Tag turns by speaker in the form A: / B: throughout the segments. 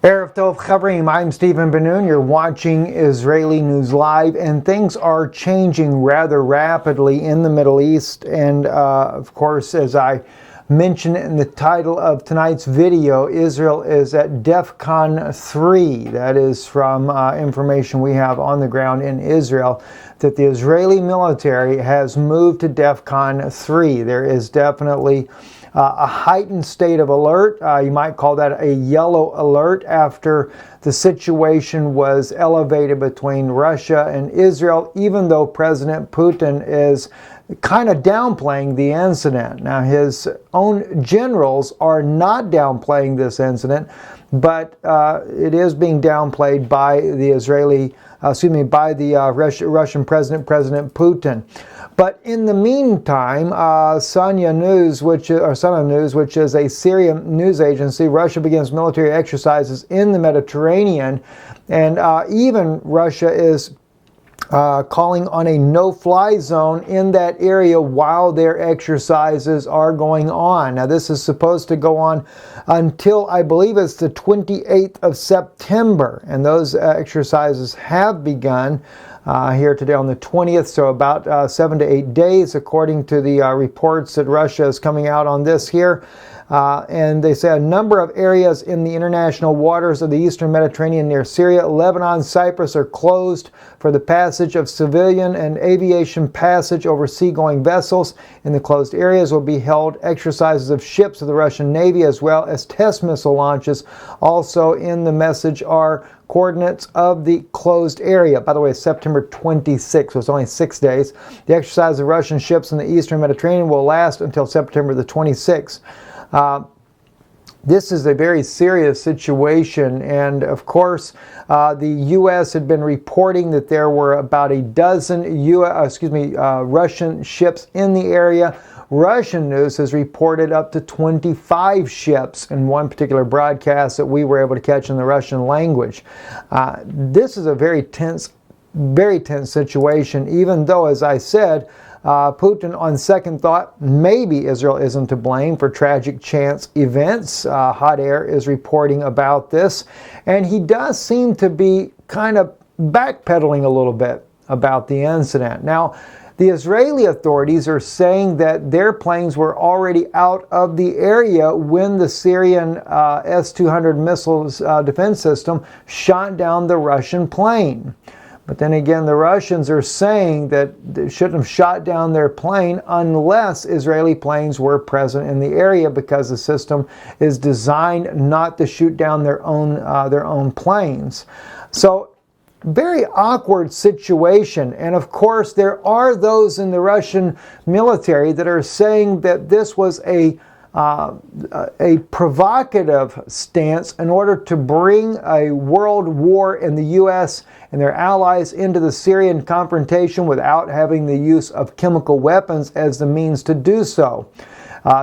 A: Erev Tov Chavrim, I'm Stephen Ben-Nun. You're watching Israeli News Live, and things are changing rather rapidly in the Middle East. And of course, as I mentioned in the title of tonight's video, Israel is at DEFCON 3. That is from information we have on the ground in Israel, that the Israeli military has moved to DEFCON 3. There is definitely a heightened state of alert. You might call that a yellow alert after the situation was elevated between Russia and Israel, even though President Putin is kind of downplaying the incident. Now, his own generals are not downplaying this incident, but it is being downplayed by the Russian President Putin. But in the meantime, sana.sy, which is a Syrian news agency, Russia begins military exercises in the Mediterranean, and even Russia is calling on a no-fly zone in that area while their exercises are going on. Now, this is supposed to go on until, I believe it's the 28th of September, and those exercises have begun here today on the 20th, so about 7 to 8 days, according to the reports that Russia is coming out on this here. And they say a number of areas in the international waters of the eastern Mediterranean near Syria, Lebanon, Cyprus are closed for the passage of civilian and aviation passage over seagoing vessels. In the closed areas will be held exercises of ships of the Russian Navy as well as test missile launches. Also in the message are coordinates of the closed area. By the way, it's September 26th, so it's only 6 days. The exercise of Russian ships in the eastern Mediterranean will last until September the 26th. This is a very serious situation, and of course, the U.S. had been reporting that there were about a dozen Russian ships in the area. Russian news has reported up to 25 ships in one particular broadcast that we were able to catch in the Russian language. This is a very tense situation, even though, as I said, Putin, on second thought, maybe Israel isn't to blame for tragic chance events. Hot Air is reporting about this, and he does seem to be kind of backpedaling a little bit about the incident. Now, the Israeli authorities are saying that their planes were already out of the area when the Syrian S-200 missiles defense system shot down the Russian plane. But then again, the Russians are saying that they shouldn't have shot down their plane unless Israeli planes were present in the area, because the system is designed not to shoot down their own planes. So, very awkward situation. And of course, there are those in the Russian military that are saying that this was a provocative stance in order to bring a world war in the U.S. and their allies into the Syrian confrontation without having the use of chemical weapons as the means to do so.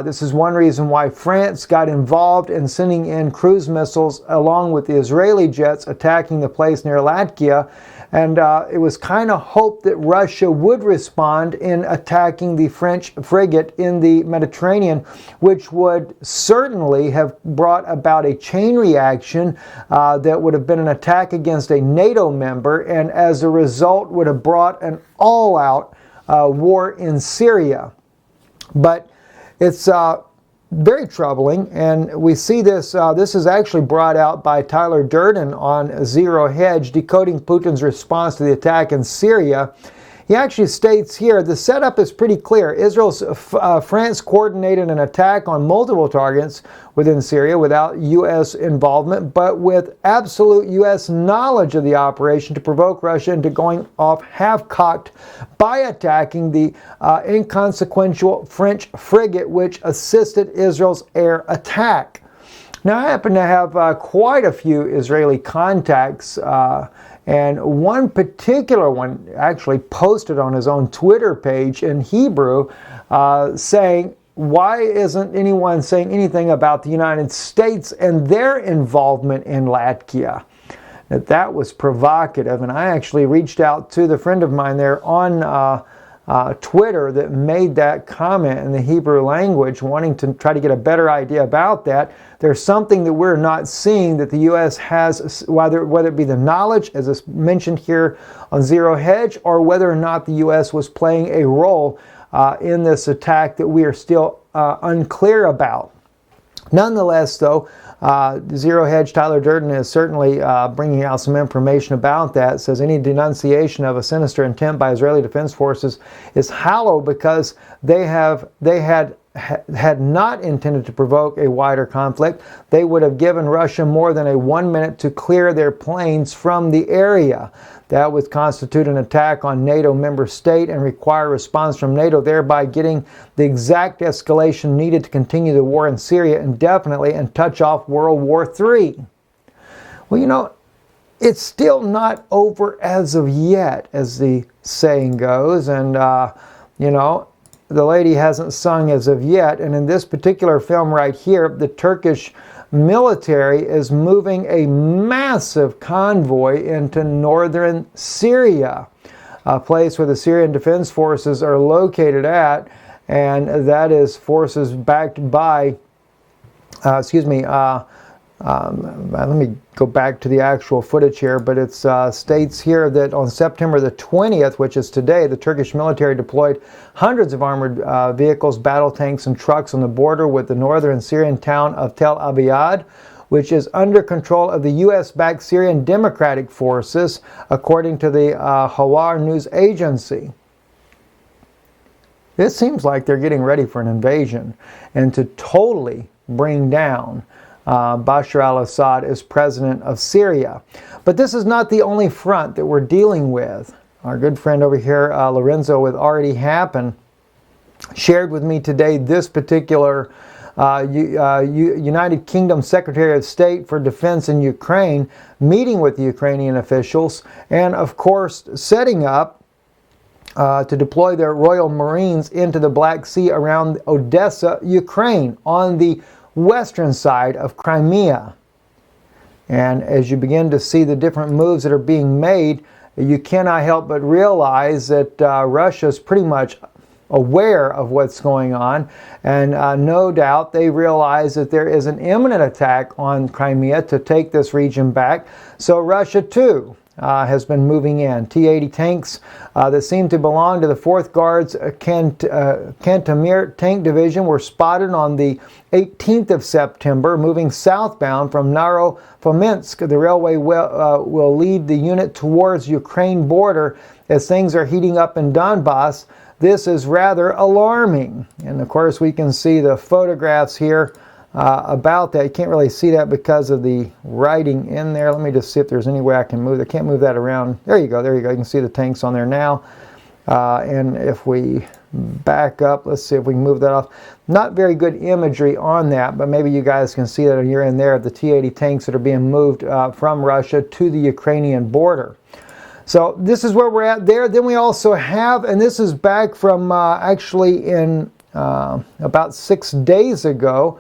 A: This is one reason why France got involved in sending in cruise missiles along with the Israeli jets attacking the place near Latvia. And it was kind of hoped that Russia would respond in attacking the French frigate in the Mediterranean, which would certainly have brought about a chain reaction that would have been an attack against a NATO member, and as a result would have brought an all-out war in Syria. But it's very troubling, and we see this. This is actually brought out by Tyler Durden on Zero Hedge, decoding Putin's response to the attack in Syria. He actually states here, the setup is pretty clear. France coordinated an attack on multiple targets within Syria without U.S. involvement, but with absolute U.S. knowledge of the operation to provoke Russia into going off half-cocked by attacking the inconsequential French frigate which assisted Israel's air attack. Now, I happen to have quite a few Israeli contacts, and one particular one actually posted on his own Twitter page in Hebrew saying, why isn't anyone saying anything about the United States and their involvement in Latvia? That was provocative, and I actually reached out to the friend of mine there on Twitter that made that comment in the Hebrew language, wanting to try to get a better idea about that. There's something that we're not seeing that the U.S. has, whether it be the knowledge, as is mentioned here on Zero Hedge, or whether or not the U.S. was playing a role in this attack that we are still unclear about. Nonetheless, though, Zero Hedge Tyler Durden is certainly bringing out some information about that. It says any denunciation of a sinister intent by Israeli Defense Forces is hollow because they had not intended to provoke a wider conflict. They would have given Russia more than 1 minute to clear their planes from the area. That would constitute an attack on NATO member state and require a response from NATO, thereby getting the exact escalation needed to continue the war in Syria indefinitely and touch off World War III. Well, you know, it's still not over as of yet, as the saying goes, and, you know, the lady hasn't sung as of yet. And in this particular film right here, the Turkish military is moving a massive convoy into northern Syria, a place where the Syrian Defense Forces are located at, and that is forces backed by, let me go back to the actual footage here, but it states here that on September the 20th, which is today, the Turkish military deployed hundreds of armored vehicles, battle tanks, and trucks on the border with the northern Syrian town of Tel Abyad, which is under control of the U.S.-backed Syrian Democratic Forces, according to the Hawar news agency. It seems like they're getting ready for an invasion and to totally bring down Bashar al-Assad as president of Syria. But this is not the only front that we're dealing with. Our good friend over here, Lorenzo with Already Happened, shared with me today this particular United Kingdom Secretary of State for Defense in Ukraine meeting with the Ukrainian officials and, of course, setting up to deploy their Royal Marines into the Black Sea around Odessa, Ukraine, on the western side of Crimea. And as you begin to see the different moves that are being made, you cannot help but realize that Russia is pretty much aware of what's going on, and no doubt they realize that there is an imminent attack on Crimea to take this region back. So Russia too has been moving in. T-80 tanks that seem to belong to the 4th Guards Kantemir Tank Division were spotted on the 18th of September, moving southbound from Naro-Fominsk. The railway will lead the unit towards Ukraine border as things are heating up in Donbass. This is rather alarming. And of course we can see the photographs here about that. You can't really see that because of the writing in there. Let me just see if there's any way I can move. I can't move that around. There you go. There you go. You can see the tanks on there now. And if we back up, let's see if we can move that off. Not very good imagery on that, but maybe you guys can see that here and there, the T-80 tanks that are being moved from Russia to the Ukrainian border. So this is where we're at there. Then we also have, and this is back from actually in about 6 days ago,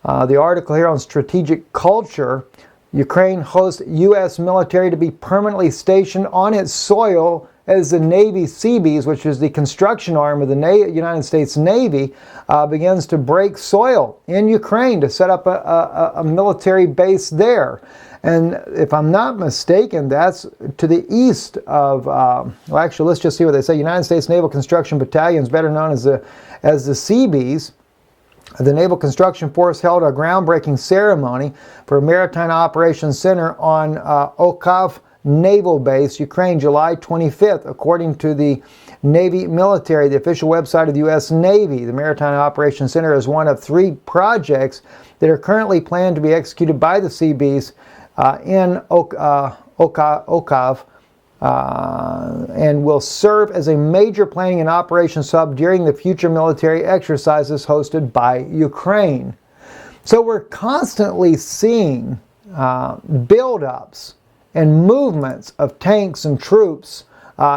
A: the article here on strategic culture. Ukraine hosts U.S. military to be permanently stationed on its soil as the Navy Seabees, which is the construction arm of the United States Navy, begins to break soil in Ukraine to set up a military base there. And if I'm not mistaken, that's to the east of, well, actually, let's just see what they say. United States Naval Construction Battalions, better known as the Seabees. The Naval Construction Force held a groundbreaking ceremony for a Maritime Operations Center on Okhav Naval Base, Ukraine, July 25th. According to the Navy military, the official website of the U.S. Navy, the Maritime Operations Center is one of 3 projects that are currently planned to be executed by the Seabees in Okhav, and will serve as a major planning and operations hub during the future military exercises hosted by Ukraine. So we're constantly seeing buildups and movements of tanks and troops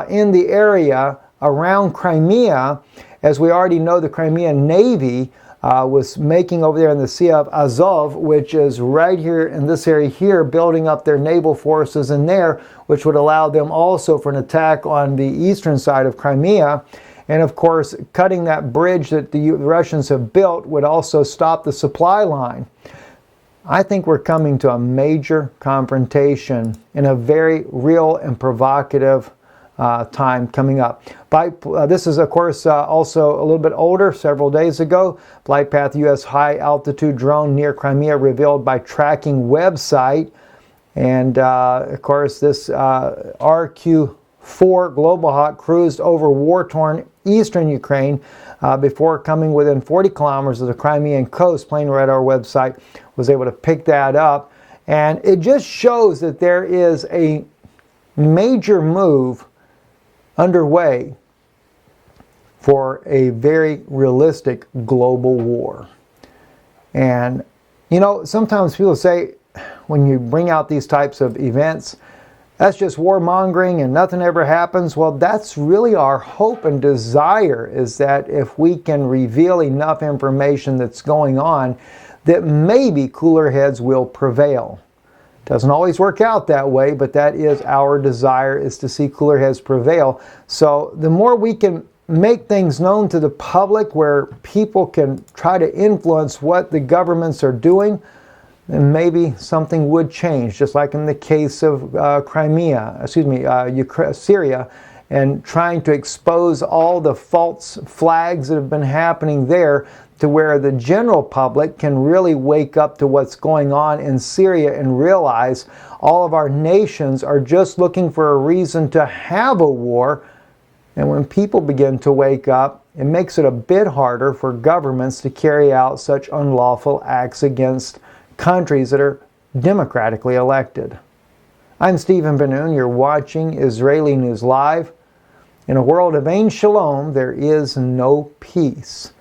A: in the area around Crimea. As we already know, the Crimean Navy was making over there in the Sea of Azov, which is right here in this area here, building up their naval forces in there, which would allow them also for an attack on the eastern side of Crimea. And of course, cutting that bridge that the Russians have built would also stop the supply line. I think we're coming to a major confrontation in a very real and provocative time coming up. This is, of course, also a little bit older, several days ago. Flight path U.S. high-altitude drone near Crimea revealed by tracking website. And, of course, this RQ-4 Global Hawk cruised over war-torn eastern Ukraine before coming within 40 kilometers of the Crimean coast. Plane radar website was able to pick that up. And it just shows that there is a major move underway for a very realistic global war. And, you know, sometimes people say, when you bring out these types of events, that's just warmongering and nothing ever happens. Well, that's really our hope and desire, is that if we can reveal enough information that's going on, that maybe cooler heads will prevail. Doesn't always work out that way, but that is our desire, is to see cooler heads prevail. So the more we can make things known to the public where people can try to influence what the governments are doing, then maybe something would change, just like in the case of Syria, and trying to expose all the false flags that have been happening there, to where the general public can really wake up to what's going on in Syria and realize all of our nations are just looking for a reason to have a war. And when people begin to wake up, it makes it a bit harder for governments to carry out such unlawful acts against countries that are democratically elected. I'm Stephen Ben-Nun. You're watching Israeli News Live. In a world of Ein Shalom, there is no peace.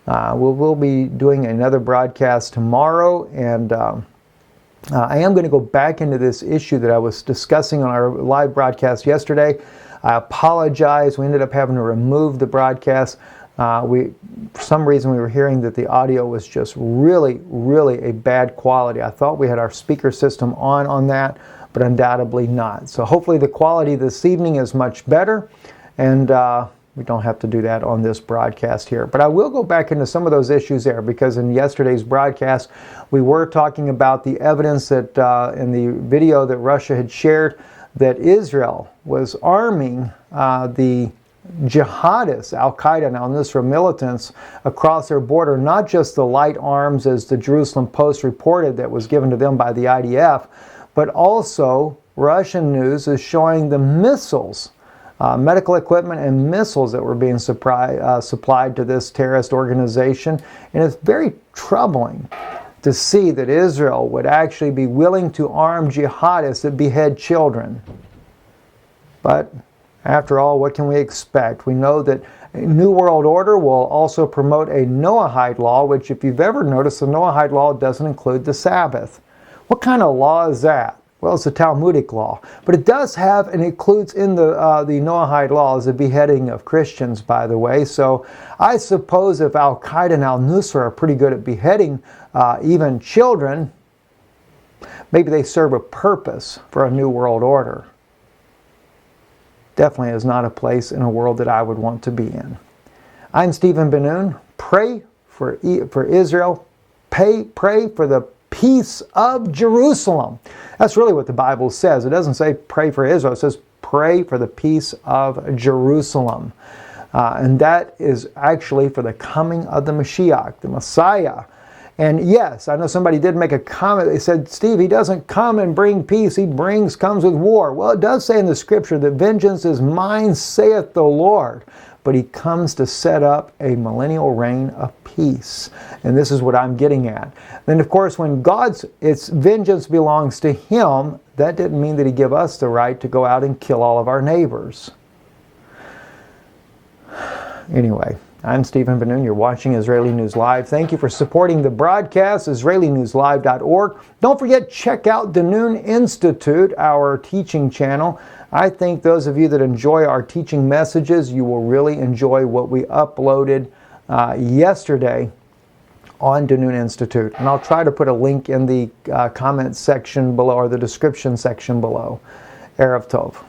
A: We'll be doing another broadcast tomorrow, and I am going to go back into this issue that I was discussing on our live broadcast yesterday. I apologize. We ended up having to remove the broadcast. For some reason we were hearing that the audio was just really, really a bad quality. I thought we had our speaker system on that, but undoubtedly not. So hopefully the quality this evening is much better, and we don't have to do that on this broadcast here. But I will go back into some of those issues there, because in yesterday's broadcast we were talking about the evidence that in the video that Russia had shared, that Israel was arming the jihadists, Al-Qaeda now, Nusra militants across their border, not just the light arms as the Jerusalem Post reported that was given to them by the IDF, but also Russian news is showing the missiles, medical equipment and missiles that were being supplied to this terrorist organization. And it's very troubling to see that Israel would actually be willing to arm jihadists that behead children. But after all, what can we expect? We know that a New World Order will also promote a Noahide law, which, if you've ever noticed, the Noahide law doesn't include the Sabbath. What kind of law is that? Well, it's a Talmudic law. But it does have, and includes in the Noahide law, is the beheading of Christians, by the way. So I suppose if Al-Qaeda and Al-Nusra are pretty good at beheading even children, maybe they serve a purpose for a New World Order. Definitely is not a place in a world that I would want to be in. I'm Stephen Ben-Nun. Pray for Israel. Pray for the peace of Jerusalem. That's really what the Bible says. It doesn't say pray for Israel. It says pray for the peace of Jerusalem. And that is actually for the coming of the Mashiach, the Messiah. And yes, I know somebody did make a comment. They said, Steve, he doesn't come and bring peace. He comes with war. Well, it does say in the scripture that vengeance is mine, saith the Lord. But he comes to set up a millennial reign of peace. And this is what I'm getting at. Then, of course, when its vengeance belongs to him, that didn't mean that he give us the right to go out and kill all of our neighbors. Anyway, I'm Stephen Ben-Nun. You're watching Israeli News Live. Thank you for supporting the broadcast, IsraeliNewsLive.org. Don't forget, check out the Noon Institute, our teaching channel. I think those of you that enjoy our teaching messages, you will really enjoy what we uploaded yesterday on the Noon Institute. And I'll try to put a link in the comment section below, or the description section below. Erev Tov.